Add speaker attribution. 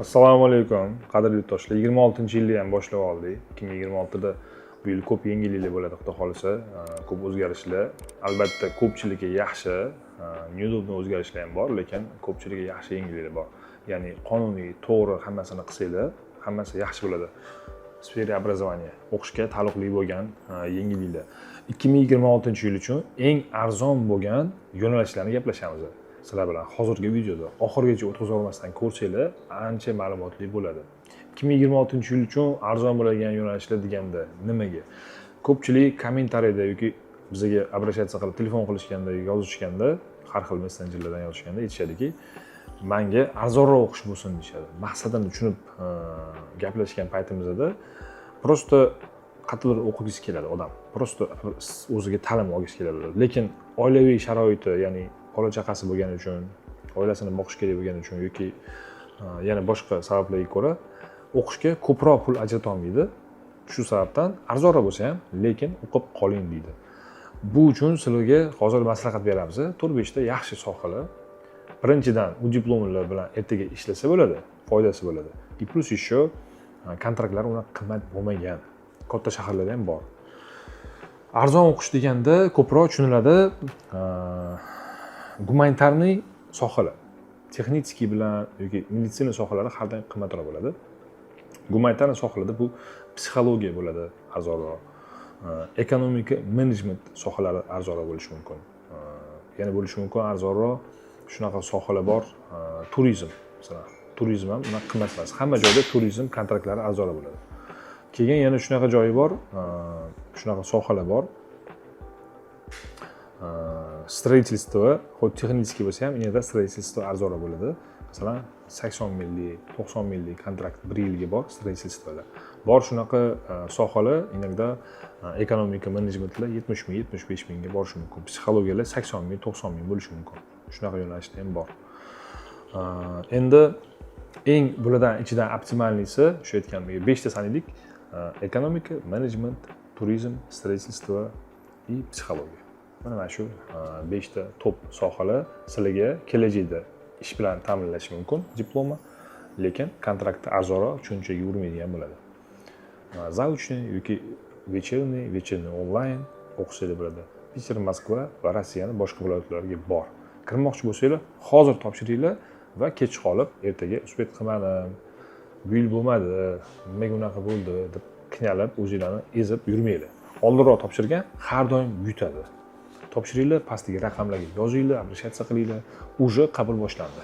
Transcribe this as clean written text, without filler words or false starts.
Speaker 1: Assalomu alaykum, qadrli yurtdoshlar. 26-yilni ham boshlab oldik. 2026da bu yil ko'p yangiliklar bo'ladi, xudo xolisa, ko'p o'zgarishlar. Albatta, ko'pchilikka yaxshi, neudobniy o'zgarishlar ham bor, lekin ko'pchilikka yaxshi yangiliklar bor. Ya'ni qonuniy, to'g'ri hammasini qilsanglar, hammasi yaxshi bo'ladi. Sfera образования, o'qishga taalluqli bo'lgan yangiliklar. 2026-yil uchun eng arzon bo'lgan yo'nalishlarni gaplashamiz. Sizlar bilan hozirgi videoda oxirigacha o'tkazib olmasdan ko'rsanglar, ancha ma'lumotli bo'ladi. 2026-yil uchun arzon bo'ladigan yo'nalishlar deganda nimaga? Ko'pchilik kommentariyada yoki bizga обращаться qilib, telefon qilishganda, yozishganda, har xil messenjerlardan yozishganda aytishadiki, menga arzonroq o'qish bo'lsin deyshadi. Maqsadini tushunib gaplashgan paytimizda prosta qattiqroq o'qigisi keladi odam. Prosta o'ziga ta'lim olgisi keladi. Lekin oilaviy sharoiti, ya'ni bola chaqasi bo'lgani uchun, oilasini boqish kerak bo'lgani uchun yoki yana boshqa sabablarga ko'ra o'qishga ko'proq pul ajrata olmaydi. Shu sababdan arzonroq bo'lsa ham, lekin o'qib qoling deydi. Bu uchun sizlarga hozir maslahat beramiz. 4-5 ta yaxshi sohalar. Birinchidan, u diplomlar bilan ertaga ishlasa bo'ladi, foydasi bo'ladi. Plus еще kontraktlar unaqa qimmat bo'lmagan. Katta shaharlarda ham bor. Arzon o'qish deganda ko'proq tushuniladi gumanitarniy sohalar. Texnический bilan yoki meditsina sohalari har doim qimmatroq bo'ladi. Gumanitarniy sohalarda bu psixologiya bo'ladi arzonroq. Ekonomika, menejment sohalari arzonroq bo'lishi mumkin. Yana bo'lishi mumkin arzonroq shunaqa sohalar bor, turizm. Masalan, turizm ham unaqa qimmat emas. Hamma joyda turizm kontraktlari arzonroq bo'ladi. Keyin yana shunaqa joyi bor, shunaqa sohalar bor. Строительство, хоть texniskiy bo'lsa ham, yana строительство arzonroq bo'ladi. Masalan, 80 minglik, 90 minglik kontrakt 1 yilga bor строительствоlar. Bor shunaqa sohalar, inogda ekonomika, menejmentlar 70 ming, 75 mingga borishi mumkin. Psixologiyalar 80 ming, 90 ming bo'lishi mumkin. Shunaqa yo'nalishlar ham bor. Endi eng bulardan ichidan optimalnisi, shu aytganimdek 5 ta sanaylik: ekonomika, menejment, turizm, строительство и psixologiya. Mana shu 5 ta top sohalar sizlarga kelajakda ish bilan ta'minlash mumkin diploma, lekin kontraktda arzonroq shuncha yurmaydigan bo'ladi. Zaochniy yoki вечерний onlayn o'qishlar bo'ladi. Питер, Moskva va Rossiyaning boshqa viloyatlariga bor. Kirmoqchi bo'lsanglar, hozir topshiringlar va kech qolib ertaga uspet qilmadim, bu yil bo'lmadi, nimaga unaqa bo'ldi deb qiynalib, o'zinglarni ezib yurmanglar. Oldinroq topshirgan har doim yutadi. Topshiringlar, pastdagi raqamlarga yozinglar, обращаться qilinglar, уже qabul boshlandi.